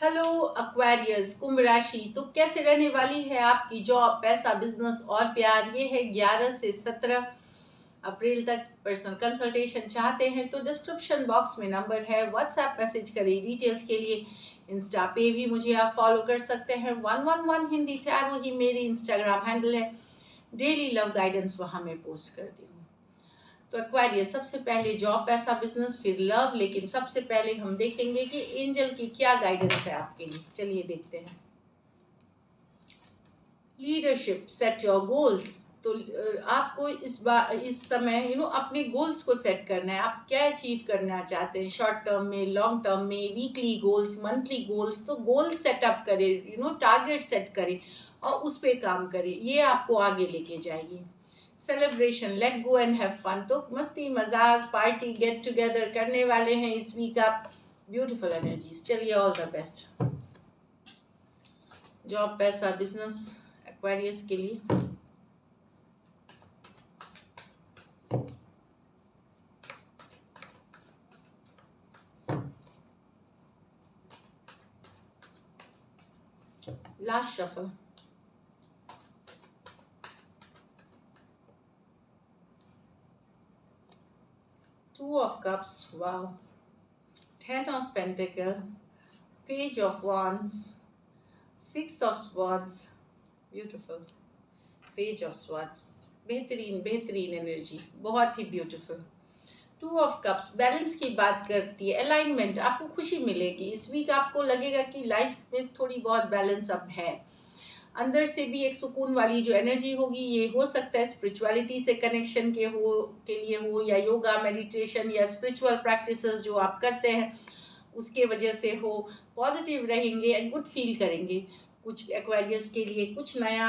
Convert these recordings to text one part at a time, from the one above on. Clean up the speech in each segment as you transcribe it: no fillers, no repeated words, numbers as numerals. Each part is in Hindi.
हेलो एक्वेरियस कुंभ राशि। तो कैसे रहने वाली है आपकी जॉब, पैसा, बिजनेस और प्यार। ये है 11 से 17 अप्रैल तक। पर्सनल कंसल्टेशन चाहते हैं तो डिस्क्रिप्शन बॉक्स में नंबर है, व्हाट्सएप मैसेज करें डिटेल्स के लिए। इंस्टा पे भी मुझे आप फॉलो कर सकते हैं, 111 हिंदी टैरो ही मेरी इंस्टाग्राम हैंडल है। डेली लव गाइडेंस वहाँ मैं पोस्ट करती हूँ। तो एक्वारियस, सबसे पहले जॉब, पैसा, बिजनेस, फिर लव। लेकिन सबसे पहले हम देखेंगे कि एंजल की क्या गाइडेंस है आपके लिए। चलिए देखते हैं। Leadership, set your goals. तो आपको इस समय अपने गोल्स को सेट करना है। आप क्या अचीव करना चाहते हैं, शॉर्ट टर्म में, लॉन्ग टर्म में, वीकली गोल्स, मंथली गोल्स। तो गोल सेटअप करें, टारगेट सेट करें और उस पर काम करें। ये आपको आगे लेके जाएगी। Celebration, let go and have fun. तो मस्ती मजाक, पार्टी, गेट टुगेदर करने वाले हैं इस वीक आप। Beautiful energies. चलिए, ऑल द बेस्ट। जॉब, पैसा, बिजनेस एक्वेरियस के लिए। Last shuffle. Two of Cups, wow. Ten of Pentacle, Page of Wands, Six of Swords, beautiful. Page of Swords, बेहतरीन बेहतरीन एनर्जी, बहुत ही beautiful. Two of cups balance की बात करती है, अलाइनमेंट। आपको खुशी मिलेगी इस वीक। आपको लगेगा कि लाइफ में थोड़ी बहुत बैलेंस अब है। अंदर से भी एक सुकून वाली जो एनर्जी होगी, ये हो सकता है स्पिरिचुअलिटी से कनेक्शन के लिए हो, या योगा, मेडिटेशन या स्पिरिचुअल प्रैक्टिसेस जो आप करते हैं उसके वजह से हो। पॉजिटिव रहेंगे, गुड फील करेंगे। कुछ एक्वेरियस के लिए कुछ नया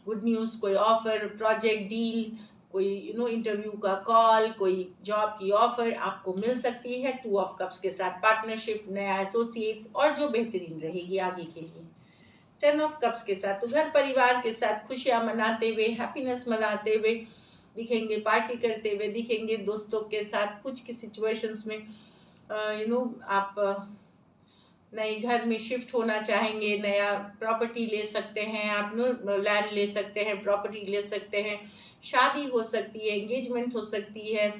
गुड न्यूज़, कोई ऑफर, प्रोजेक्ट, डील, कोई इंटरव्यू का कॉल, कोई जॉब की ऑफर आपको मिल सकती है। टू ऑफ कप्स के साथ पार्टनरशिप, नया एसोसिएट्स और जो बेहतरीन रहेगी आगे के लिए। टेन ऑफ कप्स के साथ तो घर परिवार के साथ खुशियाँ मनाते हुए, हैप्पीनेस मनाते हुए दिखेंगे, पार्टी करते हुए दिखेंगे दोस्तों के साथ। कुछ की सिचुएशंस में आप नए घर में शिफ्ट होना चाहेंगे, नया प्रॉपर्टी ले सकते हैं आप, लैंड ले सकते हैं, प्रॉपर्टी ले सकते हैं। शादी हो सकती है, एंगेजमेंट हो सकती है,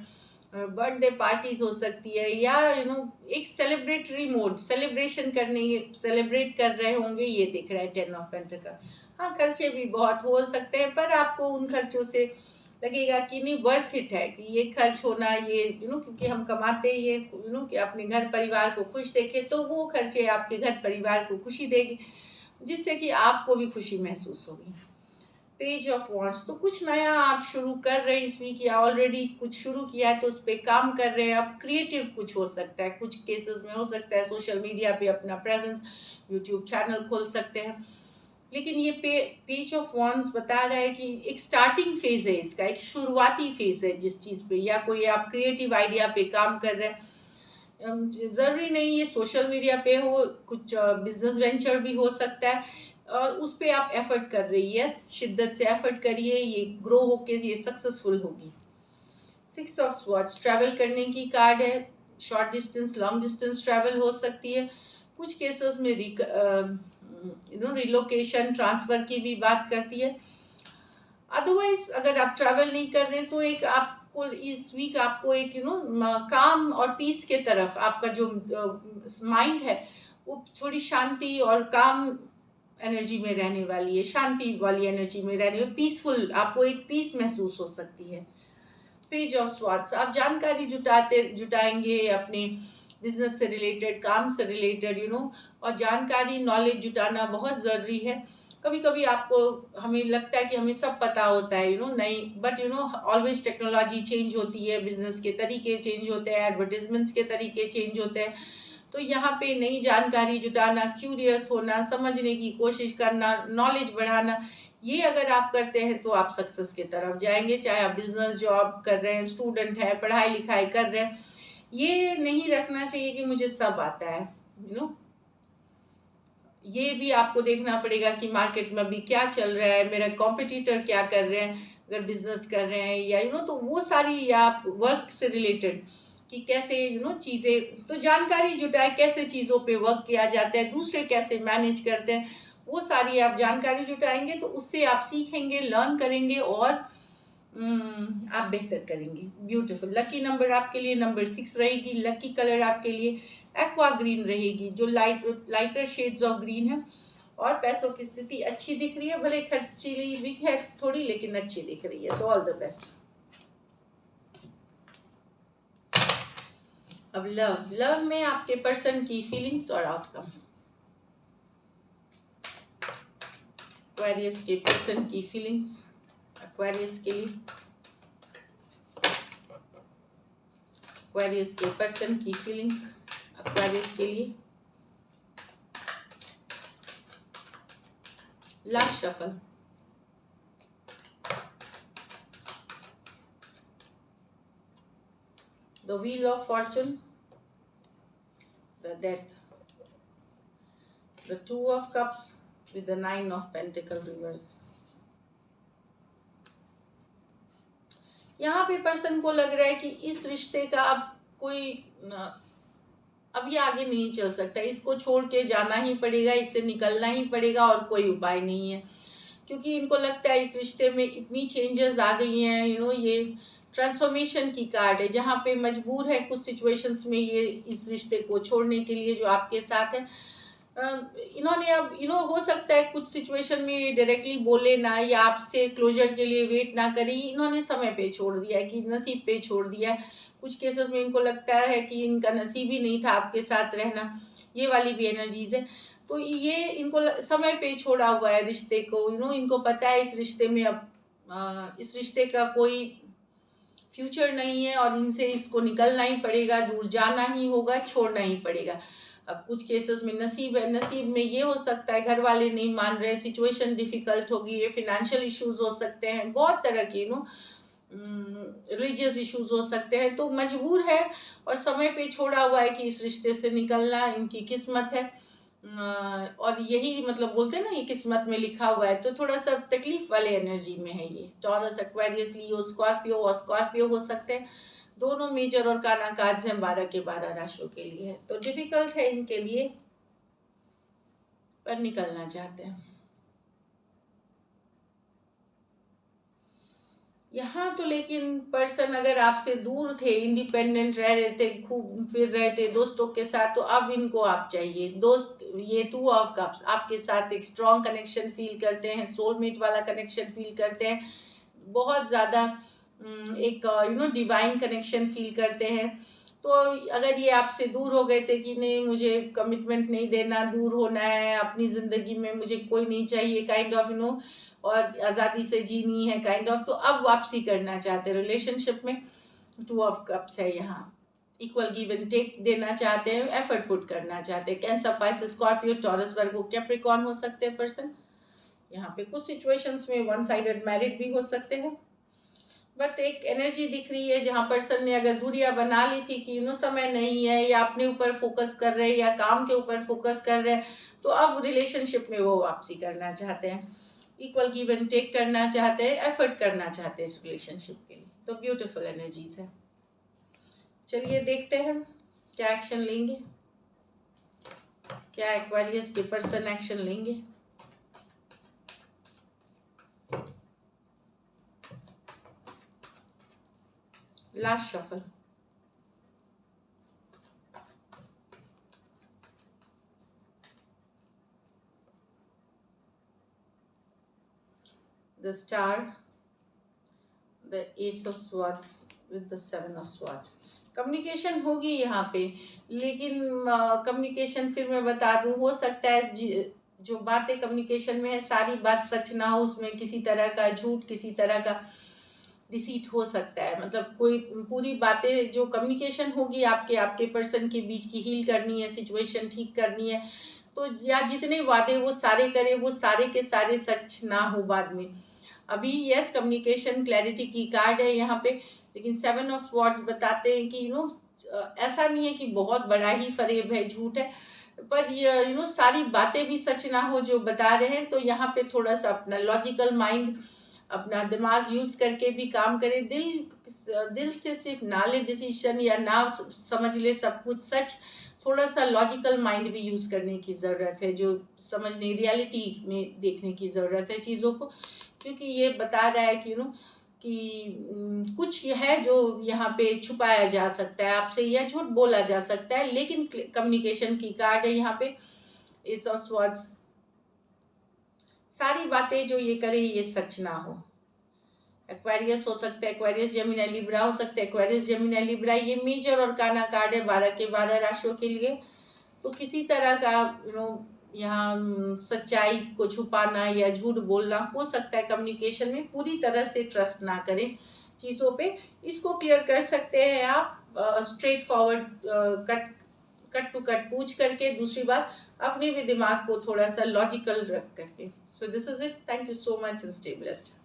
बर्थडे पार्टीज हो सकती है, या एक सेलिब्रेटरी मोड, सेलिब्रेट कर रहे होंगे, ये दिख रहा है टेन ऑफ पेंटिकल। हाँ, खर्चे भी बहुत हो सकते हैं, पर आपको उन खर्चों से लगेगा कि नहीं, वर्थ इट है कि ये खर्च होना, ये क्योंकि हम कमाते ही कि अपने घर परिवार को खुश देखें, तो वो खर्चे आपके घर परिवार को खुशी देगी, जिससे कि आपको भी खुशी महसूस होगी। पेज ऑफ वॉन्ड्स, तो कुछ नया आप शुरू कर रहे हैं इस वीक, या ऑलरेडी कुछ शुरू किया है तो उस पर काम कर रहे हैं आप। क्रिएटिव कुछ हो सकता है, कुछ केसेस में हो सकता है सोशल मीडिया पे अपना प्रेजेंस, यूट्यूब चैनल खोल सकते हैं। लेकिन ये पेज ऑफ वॉन्ड्स बता रहा है कि एक स्टार्टिंग फेज है इसका, एक शुरुआती फेज है जिस चीज़ पे, या कोई आप क्रिएटिव आइडिया पे काम कर रहे हैं। ज़रूरी नहीं ये सोशल मीडिया पे हो, कुछ बिजनेस वेंचर भी हो सकता है, और उस पर आप एफर्ट कर रही है, शिद्दत से एफर्ट करिए, ये ग्रो होके ये सक्सेसफुल होगी। सिक्स ऑफ स्वॉर्ड्स, ट्रैवल करने की कार्ड है। Short distance, long distance travel हो सकती है। कुछ केसेस में रिलोकेशन, ट्रांसफ़र की भी बात करती है। अदरवाइज अगर आप ट्रैवल नहीं कर रहे हैं तो एक आपको इस वीक आपको एक काम और पीस के तरफ आपका जो माइंड है वो थोड़ी शांति और काम एनर्जी में रहने वाली है, शांति वाली एनर्जी में रहने वाली, पीसफुल, आपको एक पीस महसूस हो सकती है। पेज ऑफ स्वाड्स, आप जानकारी जुटाएंगे अपने बिजनेस से रिलेटेड, काम से रिलेटेड, और जानकारी, नॉलेज जुटाना बहुत ज़रूरी है। कभी कभी आपको, हमें लगता है कि हमें सब पता होता है, नहीं, बट ऑलवेज टेक्नोलॉजी चेंज होती है, बिजनेस के तरीके चेंज होते हैं, एडवर्टीजमेंट्स के तरीके चेंज होते हैं। तो यहाँ पे नई जानकारी जुटाना, क्यूरियस होना, समझने की कोशिश करना, नॉलेज बढ़ाना, ये अगर आप करते हैं तो आप सक्सेस की तरफ जाएंगे। चाहे आप बिजनेस, जॉब कर रहे हैं, स्टूडेंट है, पढ़ाई लिखाई कर रहे हैं, ये नहीं रखना चाहिए कि मुझे सब आता है। ये भी आपको देखना पड़ेगा कि मार्केट में अभी क्या चल रहा है, मेरा कॉम्पिटिटर क्या कर रहे हैं, अगर बिजनेस कर रहे हैं, या तो वो सारी, या आप वर्क से रिलेटेड कि कैसे चीज़ें, तो जानकारी जुटाए कैसे चीज़ों पे वर्क किया जाता है, दूसरे कैसे मैनेज करते हैं, वो सारी आप जानकारी जुटाएंगे तो उससे आप सीखेंगे, लर्न करेंगे और आप बेहतर करेंगे। ब्यूटीफुल। लकी नंबर आपके लिए नंबर 6 रहेगी। लकी कलर आपके लिए एक्वा ग्रीन रहेगी, जो लाइटर शेड्स ऑफ ग्रीन है। और पैसों की स्थिति अच्छी दिख रही है, भले खर्चीली वीक है थोड़ी, लेकिन अच्छी दिख रही है। So all the best. अब लव में आपके पर्सन की फीलिंग्स और आउटकम। एक्वेरियस के पर्सन की फीलिंग्स एक्वेरियस के लिए, एक्वेरियस के पर्सन की फीलिंग्स एक्वेरियस के लिए। Last shuffle. The Wheel of Fortune, the Death, the Two of Cups with the Nine of Pentacles reverse। यहाँ पे पर्सन को लग रहा है कि इस रिश्ते का अब कोई अब ये आगे नहीं चल सकता, इसको छोड़ के जाना ही पड़ेगा, इससे निकलना ही पड़ेगा और कोई उपाय नहीं है। क्योंकि इनको लगता है इस रिश्ते में इतनी चेंजेस आ गई हैं, ये ट्रांसफॉर्मेशन की कार्ड है, जहाँ पे मजबूर है कुछ सिचुएशंस में ये इस रिश्ते को छोड़ने के लिए जो आपके साथ है। इन्होंने अब हो सकता है कुछ सिचुएशन में डायरेक्टली बोले ना, या आपसे क्लोजर के लिए वेट ना करें, इन्होंने समय पे छोड़ दिया है, कि नसीब पे छोड़ दिया है। कुछ केसेस में इनको लगता है कि इनका नसीब ही नहीं था आपके साथ रहना, ये वाली भी एनर्जीज है। तो ये इनको समय पे छोड़ा हुआ है रिश्ते को। इनको पता है इस रिश्ते में अब इस रिश्ते का कोई फ्यूचर नहीं है और इनसे इसको निकलना ही पड़ेगा, दूर जाना ही होगा, छोड़ना ही पड़ेगा। अब कुछ केसेस में नसीब है, नसीब में ये हो सकता है घर वाले नहीं मान रहे, सिचुएशन डिफिकल्ट होगी, ये फिनेंशियल इश्यूज हो सकते हैं, बहुत तरह की रिलीजियस इश्यूज हो सकते हैं। तो मजबूर है और समय पे छोड़ा हुआ है कि इस रिश्ते से निकलना इनकी किस्मत है। और यही मतलब बोलते हैं ना, ये किस्मत में लिखा हुआ है। तो थोड़ा सा तकलीफ वाले एनर्जी में है ये। टॉरस, एक्वेरियस, लियो, स्कॉर्पियो और स्कॉर्पियो हो सकते हैं। दोनों मेजर और काना कार्ड्स हैं 12 के 12 राशियों के लिए। तो डिफिकल्ट है इनके लिए, पर निकलना चाहते हैं। यहाँ तो लेकिन पर्सन अगर आपसे दूर थे, इंडिपेंडेंट रह रहे थे, खूब फिर रहे थे दोस्तों के साथ, तो अब इनको आप चाहिए दोस्त। ये 2 ऑफ कप्स आपके साथ एक स्ट्रॉन्ग कनेक्शन फील करते हैं, सोलमेट वाला कनेक्शन फील करते हैं, बहुत ज़्यादा एक डिवाइन कनेक्शन फील करते हैं। तो अगर ये आपसे दूर हो गए थे कि नहीं मुझे कमिटमेंट नहीं देना, दूर होना है, अपनी ज़िंदगी में मुझे कोई नहीं चाहिए काइंड ऑफ और आज़ादी से जीनी है काइंड ऑफ, तो अब वापसी करना चाहते हैं रिलेशनशिप में। 2 ऑफ कप्स है यहाँ, इक्वल गिव एंड टेक देना चाहते हैं, एफर्ट पुट करना चाहते हैं। कैंसर, पाइसेस, स्कॉर्पियो, टॉरस, वर्गो, कैप्रिकॉर्न हो सकते हैं पर्सन। यहाँ पे कुछ सिचुएशंस में वन साइडेड मैरिड भी हो सकते हैं। बट एक एनर्जी दिख रही है जहाँ पर्सन ने अगर दूरियां बना ली थी कि समय नहीं है, या अपने ऊपर फोकस कर रहे हैं या काम के ऊपर फोकस कर रहे हैं, तो अब रिलेशनशिप में वो वापसी करना चाहते हैं, इक्वल गिव एंड टेक करना चाहते हैं, एफर्ट करना चाहते हैं इस रिलेशनशिप के लिए। तो ब्यूटीफुल एनर्जीज है। चलिए देखते हैं क्या एक्शन लेंगे, क्या एक्वेरियस के पर्सन एक्शन लेंगे। Last shuffle. The star, the ace of swords with the 7 of swords। Communication होगी यहाँ पे, लेकिन कम्युनिकेशन फिर मैं बता दूँ, हो सकता है जो बातें कम्युनिकेशन में है सारी बात सच ना हो, उसमें किसी तरह का झूठ, किसी तरह का डिसीट हो सकता है। मतलब कोई पूरी बातें जो कम्युनिकेशन होगी आपके पर्सन के बीच की हील करनी है, सिचुएशन ठीक करनी है, तो या जितने वादे वो सारे करे, वो सारे के सारे सच ना हो बाद में। अभी यस कम्युनिकेशन क्लैरिटी की कार्ड है यहाँ पे, लेकिन 7 ऑफ स्वॉर्ड्स बताते हैं कि ऐसा नहीं है कि बहुत बड़ा ही फरेब है, झूठ है, पर ये सारी बातें भी सच ना हो जो बता रहे हैं। तो यहाँ पे थोड़ा सा अपना लॉजिकल माइंड अपना दिमाग यूज़ करके भी काम करे, दिल से सिर्फ ना ले डिसीजन या ना समझ ले सब कुछ सच, थोड़ा सा लॉजिकल माइंड भी यूज़ करने की ज़रूरत है, जो समझने रियलिटी में देखने की ज़रूरत है चीज़ों को, क्योंकि ये बता रहा है कि कि कुछ है जो यहाँ पे छुपाया जा सकता है आपसे या झूठ बोला जा सकता है, लेकिन कम्युनिकेशन की कार्ड है यहाँ पे एस ऑफ स्वॉर्ड्स। सारी बातें जो ये करे ये सच ना हो। एक्वेरियस हो सकता है, एक्वेरियस जेमिनी लिब्रा हो सकता है, एक्वेरियस जेमिनी लिब्रा ये मेजर और काना कार्ड है 12 के 12 राशियों के लिए। तो किसी तरह का यहाँ सच्चाई को छुपाना या झूठ बोलना हो सकता है कम्युनिकेशन में, पूरी तरह से ट्रस्ट ना करें चीज़ों पे। इसको क्लियर कर सकते हैं आप straightforward, cut to cut पूछ करके। दूसरी बात, अपने भी दिमाग को थोड़ा सा लॉजिकल रख करके। So this is it, thank you so much and stay blessed.